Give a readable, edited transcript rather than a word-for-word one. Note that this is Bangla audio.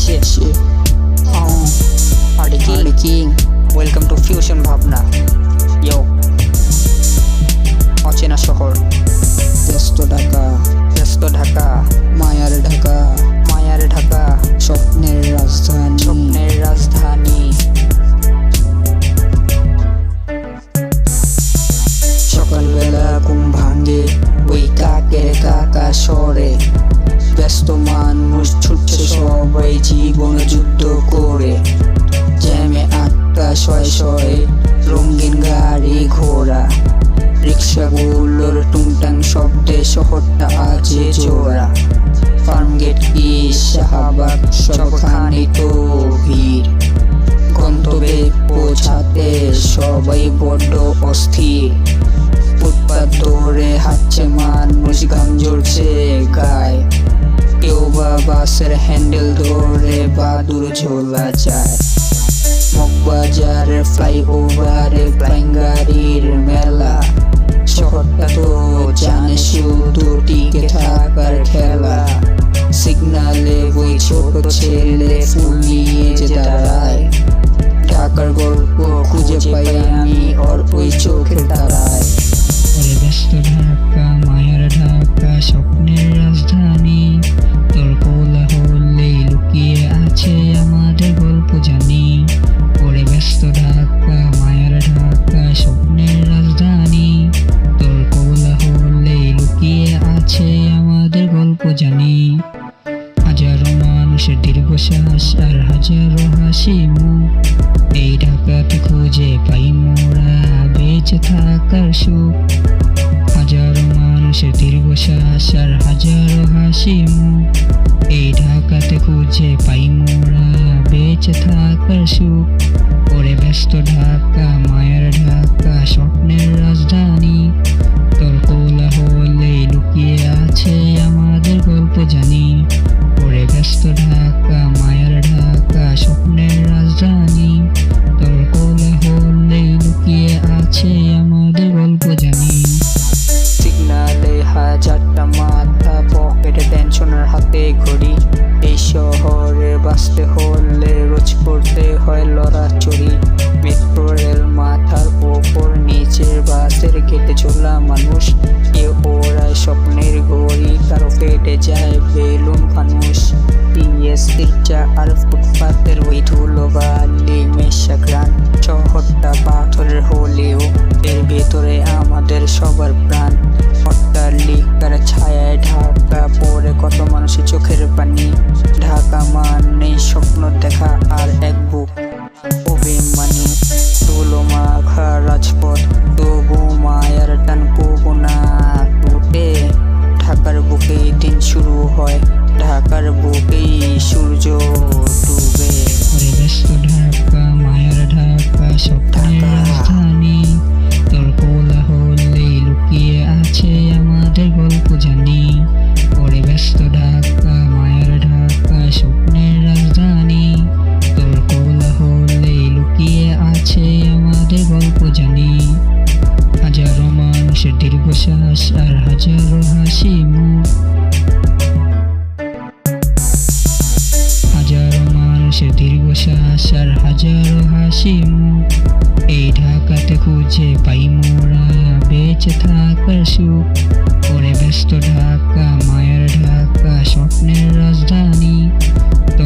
Shit. Party King. Welcome to Fusion ভাবনা। Yo, অচেনা শহর, ব্যস্ত ঢাকা, মায়ার ঢাকা, স্বপ্নের রাজধানী। সকালবেলা ঘুম ভাঙে ওই কাকের কাকা স্বরে, ব্যস্ত মানুষ ছুটছে সবাই জীবন যুদ্ধ করে। জ্যামে আটকা শয়ে রঙিন গাড়ি ঘোড়া, রিক্সাগুলোর টুংটাং শব্দে শহরটা আছে জোড়া। ফার্মগেট কি শাহবাগ সবখানে তো ভিড়, গন্তব্যে পৌঁছাতে সবাই বড্ড অস্থির। ফুটপাত ধরে হাঁটছে মানুষ, গান জ্বলছে গায়ে, কেউ বা বাসের হ্যান্ডেল ধরে বাদুর ঝোলা যায়। মগবাজারের ফ্লাইওভারে ফ্লাইং গাড়ির মেলা, শহরটা তো জানে শুধু টিকে থাকার খেলা। সিগনালে ওই ছোট ছেলে ফুল নিয়ে যে দাঁড়ায়, ঢাকার গল্প খুঁজে পাই আমি ওর ওই চোখের তারায়। ব্যস্ত ঢাকা, মায়ার ঢাকা, স্বপ্নের রাজধানী। তোর কোলাহলেই লুকিয়ে আছে আমাদের গল্প জানি। ওরে ব্যস্ত ঢাকা, মায়ার ঢাকা, স্বপ্নের রাজধানী। তোর কোলাহলেই লুকিয়ে আছে আমাদের গল্প জানি। হাজারো মানুষের দীর্ঘশ্বাস আর হাজারো হাসি মুখ, এই ঢাকাতে খুঁজে পাই মোরা বেঁচে থাকার সুখ। হাজারো মানুষের দীর্ঘশ্বাস আর হাজারো হাসি মুখ, এই ঢাকাতে খুঁজে পাই মোরা বেঁচে থাকার সুখ। ওরে ব্যস্ত ঢাকা, মায়ার ঢাকা, স্বপ্নের রাজধানী। তোর কোলাহলেই লুকিয়ে আছে আমাদের গল্প জানি। ওরে ব্যস্ত ঢাকা, মায়ার ঢাকা, স্বপ্নের রাজধানী। তোর কোলাহলেই লুকিয়ে আছে আমাদের গল্প জানি। সিগনালে হাজারটা মাথা, পকেটে টেনশনের হাতে ঘড়ি। এই শহরে বাঁচতে হলে রোজ করতে হয় লড়াচড়ি। মেট্রো রেল মাথার ওপর, নিচের বাসের গেটে ঝোলা মানুষ। কেউ ওড়ায় স্বপ্নের ঘড়ি, কারো পেটে যায় বেলুন ফানুস। টিএসসির চা আর ফুটপাতের ওই ধুলো বালি মেশা গ্রান। শহরটা পাথরের হলেও এর ভেতরে আমাদের সবার প্রাণ। অট্টালিকার ছায়ায় ঢাকা পড়ে কত মানুষের চোখের পানি। ঢাকা মানে স্বপ্ন দেখা আর এক বুক অভিমানী। ধুলো মাখা রাজপথ, তবু মায়ার টান কবু না টুটে। ঢাকার বুকেই দিন শুরু হয়, ঢাকার বুকেই সূর্য ডুবে। ওরে ব্যস্ত ঢাকা, মায়ার ঢাকা, স্বপ্নের রাজধানী। তোর কোলাহলেই লুকিয়ে আছে আমাদের গল্প জানি। ওরে ব্যস্ত ঢাকা, মায়ার ঢাকা, স্বপ্নের রাজধানী। তোর কোলাহলেই লুকিয়ে আছে আমাদের গল্প জানি। হাজারো মানুষের দীর্ঘশ্বাস আর হাজারো হাসি মুখ, হাজারো মানুষের দীর্ঘশ্বাস আর হাজারো হাসি মুখ, এই ঢাকাতে খুঁজে পাই মোরা বেঁচে থাকার সুখ। ওরে ব্যস্ত ঢাকা, মায়ার ঢাকা, স্বপ্নের রাজধানী। তোর